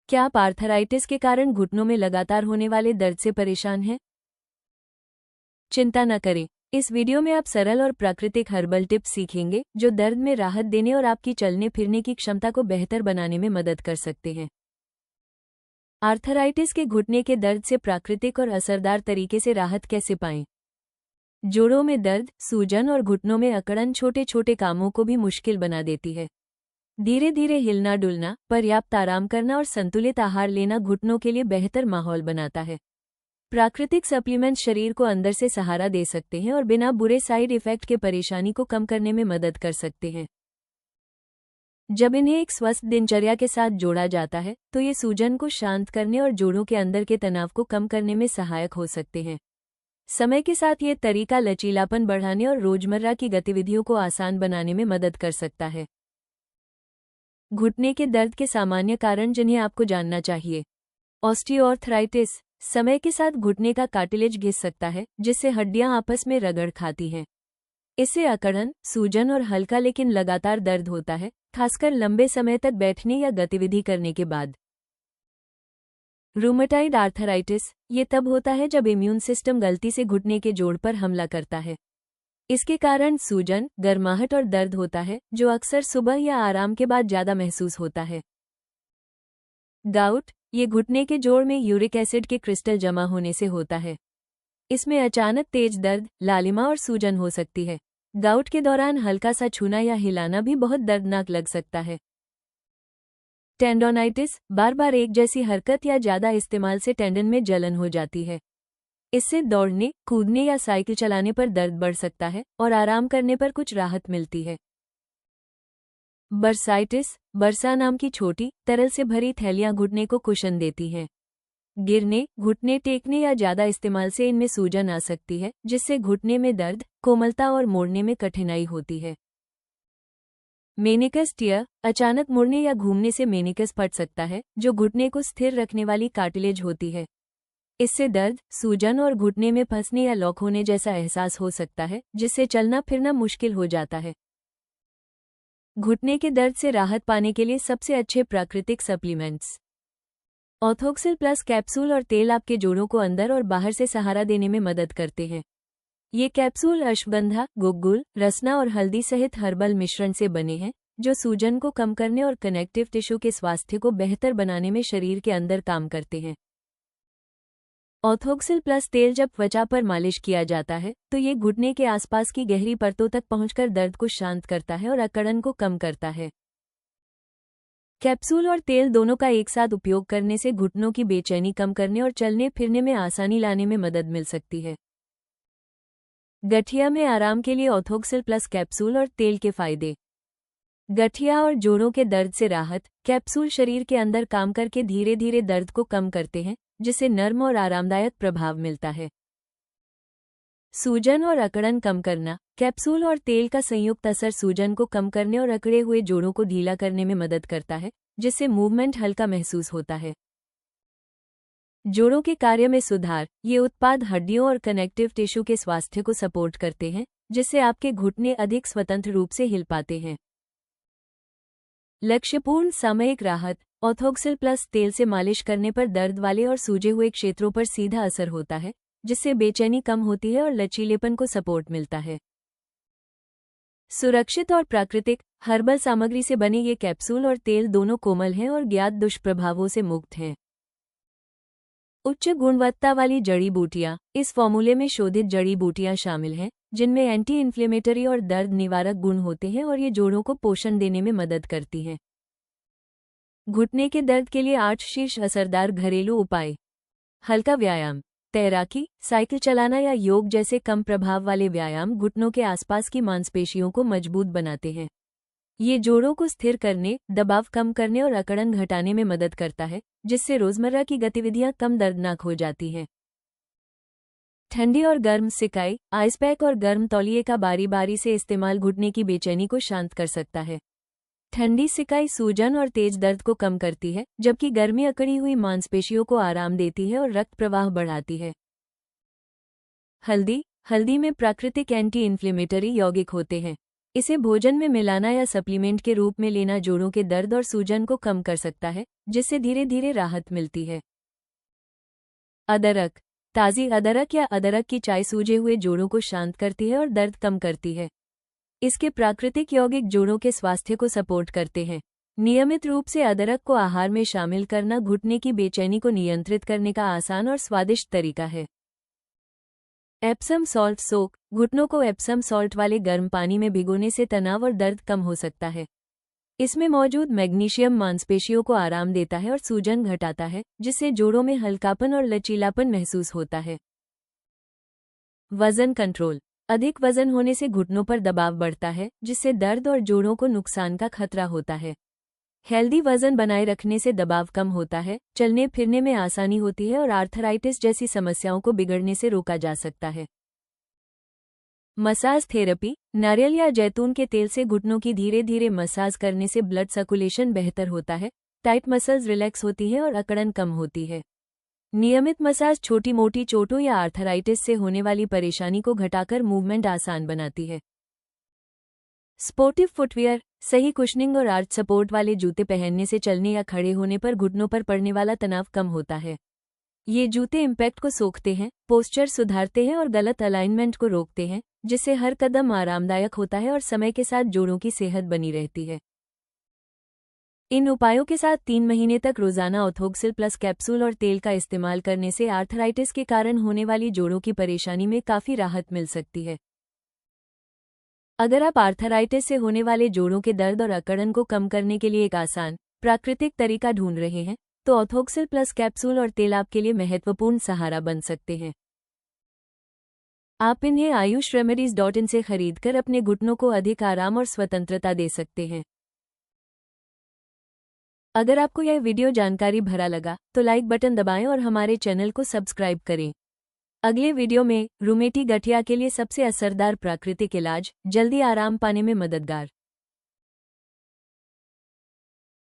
क्या आप आर्थराइटिस के कारण घुटनों में लगातार होने वाले दर्द से परेशान हैं? चिंता न करें, इस वीडियो में आप सरल और प्राकृतिक हर्बल टिप्स सीखेंगे जो दर्द में राहत देने और आपकी चलने फिरने की क्षमता को बेहतर बनाने में मदद कर सकते हैं। आर्थराइटिस के घुटने के दर्द से प्राकृतिक और असरदार तरीके से राहत कैसे पाएं? जोड़ों में दर्द, सूजन और घुटनों में अकड़न छोटे छोटे कामों को भी मुश्किल बना देती है। धीरे धीरे हिलना डुलना, पर्याप्त आराम करना और संतुलित आहार लेना घुटनों के लिए बेहतर माहौल बनाता है। प्राकृतिक सप्लीमेंट्स शरीर को अंदर से सहारा दे सकते हैं और बिना बुरे साइड इफेक्ट के परेशानी को कम करने में मदद कर सकते हैं। जब इन्हें एक स्वस्थ दिनचर्या के साथ जोड़ा जाता है तो ये सूजन को शांत करने और जोड़ों के अंदर के तनाव को कम करने में सहायक हो सकते हैं। समय के साथ ये तरीका लचीलापन बढ़ाने और रोजमर्रा की गतिविधियों को आसान बनाने में मदद कर सकता है। घुटने के दर्द के सामान्य कारण जिन्हें आपको जानना चाहिए। ऑस्टियोआर्थराइटिस, समय के साथ घुटने का कार्टिलेज घिस सकता है जिससे हड्डियां आपस में रगड़ खाती हैं। इससे अकड़न, सूजन और हल्का लेकिन लगातार दर्द होता है, खासकर लंबे समय तक बैठने या गतिविधि करने के बाद। रूमेटाइड आर्थराइटिस, ये तब होता है जब इम्यून सिस्टम गलती से घुटने के जोड़ पर हमला करता है। इसके कारण सूजन, गर्माहट और दर्द होता है जो अक्सर सुबह या आराम के बाद ज्यादा महसूस होता है। गाउट, ये घुटने के जोड़ में यूरिक एसिड के क्रिस्टल जमा होने से होता है। इसमें अचानक तेज दर्द, लालिमा और सूजन हो सकती है। गाउट के दौरान हल्का सा छूना या हिलाना भी बहुत दर्दनाक लग सकता है। टेंडोनाइटिस, बार बार एक जैसी हरकत या ज्यादा इस्तेमाल से टेंडन में जलन हो जाती है। इससे दौड़ने, कूदने या साइकिल चलाने पर दर्द बढ़ सकता है और आराम करने पर कुछ राहत मिलती है। बर्साइटिस, बर्सा नाम की छोटी, तरल से भरी थैलियां घुटने को कुशन देती हैं। गिरने, घुटने टेकने या ज्यादा इस्तेमाल से इनमें सूजन आ सकती है जिससे घुटने में दर्द, कोमलता और मोड़ने में कठिनाई होती है। मेनिकस टियर, अचानक मुड़ने या घूमने से मेनिकस फट सकता है जो घुटने को स्थिर रखने वाली कार्टिलेज होती है। इससे दर्द, सूजन और घुटने में फंसने या लॉक होने जैसा एहसास हो सकता है जिससे चलना फिरना मुश्किल हो जाता है। घुटने के दर्द से राहत पाने के लिए सबसे अच्छे प्राकृतिक सप्लीमेंट्स। ऑर्थोक्सिल प्लस कैप्सूल और तेल आपके जोड़ों को अंदर और बाहर से सहारा देने में मदद करते हैं। ये कैप्सूल अश्वगंधा, गुग्गुल, रसना और हल्दी सहित हर्बल मिश्रण से बने हैं जो सूजन को कम करने और कनेक्टिव टिश्यू के स्वास्थ्य को बेहतर बनाने में शरीर के अंदर काम करते हैं। ऑर्थोक्सिल प्लस तेल जब त्वचा पर मालिश किया जाता है तो ये घुटने के आसपास की गहरी परतों तक पहुंचकर दर्द को शांत करता है और अकड़न को कम करता है। कैप्सूल और तेल दोनों का एक साथ उपयोग करने से घुटनों की बेचैनी कम करने और चलने फिरने में आसानी लाने में मदद मिल सकती है। गठिया में आराम के लिए ऑर्थोक्सिल प्लस कैप्सूल और तेल के फायदे। गठिया और जोड़ों के दर्द से राहत, कैप्सूल शरीर के अंदर काम करके धीरे धीरे दर्द को कम करते हैं जिससे नर्म और आरामदायक प्रभाव मिलता है। सूजन और अकड़न कम करना, कैप्सूल और तेल का संयुक्त असर सूजन को कम करने और अकड़े हुए जोड़ों को ढीला करने में मदद करता है जिससे मूवमेंट हल्का महसूस होता है। जोड़ों के कार्य में सुधार, ये उत्पाद हड्डियों और कनेक्टिव टिश्यू के स्वास्थ्य को सपोर्ट करते हैं जिससे आपके घुटने अधिक स्वतंत्र रूप से हिल पाते हैं। लक्ष्यपूर्ण सामयिक राहत, ऑर्थोक्सिल प्लस तेल से मालिश करने पर दर्द वाले और सूजे हुए क्षेत्रों पर सीधा असर होता है जिससे बेचैनी कम होती है और लचीलेपन को सपोर्ट मिलता है। सुरक्षित और प्राकृतिक हर्बल सामग्री से बने ये कैप्सूल और तेल दोनों कोमल हैं और ज्ञात दुष्प्रभावों से मुक्त हैं। उच्च गुणवत्ता वाली जड़ी बूटियां, इस फॉर्मूले में शोधित जड़ी बूटियां शामिल हैं जिनमें एंटी इन्फ्लेमेटरी और दर्द निवारक गुण होते हैं और ये जोड़ों को पोषण देने में मदद करती हैं। घुटने के दर्द के लिए 8 शीर्ष असरदार घरेलू उपाय। हल्का व्यायाम, तैराकी, साइकिल चलाना या योग जैसे कम प्रभाव वाले व्यायाम घुटनों के आसपास की मांसपेशियों को मजबूत बनाते हैं। ये जोड़ों को स्थिर करने, दबाव कम करने और अकड़न घटाने में मदद करता है जिससे रोजमर्रा की गतिविधियां कम दर्दनाक हो जाती हैं। ठंडी और गर्म सिकाई, आइस पैक और गर्म तौलिए का बारी बारी से इस्तेमाल घुटने की बेचैनी को शांत कर सकता है। ठंडी सिकाई सूजन और तेज दर्द को कम करती है जबकि गर्मी अकड़ी हुई मांसपेशियों को आराम देती है और रक्त प्रवाह बढ़ाती है। हल्दी, हल्दी में प्राकृतिक एंटी इन्फ्लेमेटरी यौगिक होते हैं। इसे भोजन में मिलाना या सप्लीमेंट के रूप में लेना जोड़ों के दर्द और सूजन को कम कर सकता है, जिससे धीरे धीरे राहत मिलती है। अदरक। ताज़ी अदरक या अदरक की चाय सूजे हुए जोड़ों को शांत करती है और दर्द कम करती है। इसके प्राकृतिक यौगिक जोड़ों के स्वास्थ्य को सपोर्ट करते हैं। नियमित रूप से अदरक को आहार में शामिल करना घुटने की बेचैनी को नियंत्रित करने का आसान और स्वादिष्ट तरीका है। एप्सम सॉल्ट सोक। घुटनों को एप्सम सॉल्ट वाले गर्म पानी में भिगोने से तनाव और दर्द कम हो सकता है। इसमें मौजूद मैग्नीशियम मांसपेशियों को आराम देता है और सूजन घटाता है, जिससे जोड़ों में हल्कापन और लचीलापन महसूस होता है। वजन कंट्रोल। अधिक वजन होने से घुटनों पर दबाव बढ़ता है, जिससे दर्द और जोड़ों को नुकसान का खतरा होता है। हेल्दी वजन बनाए रखने से दबाव कम होता है, चलने फिरने में आसानी होती है और आर्थराइटिस जैसी समस्याओं को बिगड़ने से रोका जा सकता है। Massage therapy. नारियल या जैतून के तेल से घुटनों की धीरे धीरे मसाज करने से ब्लड सर्कुलेशन बेहतर होता है, टाइट मसल्स रिलैक्स होती हैं और अकड़न कम होती है। नियमित मसाज छोटी मोटी चोटों या आर्थराइटिस से होने वाली परेशानी को घटाकर मूवमेंट आसान बनाती है। Sportive footwear. सही कुशनिंग और आर्च सपोर्ट वाले जूते पहनने से चलने या खड़े होने पर घुटनों पर पड़ने वाला तनाव कम होता है। ये जूते इम्पैक्ट को सोखते हैं, पोस्चर सुधारते हैं और गलत अलाइनमेंट को रोकते हैं, जिससे हर कदम आरामदायक होता है और समय के साथ जोड़ों की सेहत बनी रहती है। इन उपायों के साथ 3 महीने तक रोजाना ऑर्थोक्सिल प्लस कैप्सूल और तेल का इस्तेमाल करने से आर्थराइटिस के कारण होने वाली जोड़ों की परेशानी में काफी राहत मिल सकती है। अगर आप आर्थराइटिस से होने वाले जोड़ों के दर्द और अकड़न को कम करने के लिए एक आसान, प्राकृतिक तरीका ढूंढ रहे हैं, तो ऑर्थोक्सिल प्लस कैप्सूल और तेल आपके लिए महत्वपूर्ण सहारा बन सकते हैं। आप इन्हें ayushremedies.in से खरीदकर अपने घुटनों को अधिक आराम और स्वतंत्रता दे सकते हैं। अगर आपको यह वीडियो जानकारी भरा लगा, तो लाइक बटन दबाएं और हमारे चैनल को सब्सक्राइब करें। अगले वीडियो में रूमेटी गठिया के लिए सबसे असरदार प्राकृतिक इलाज, जल्दी आराम पाने में मददगार।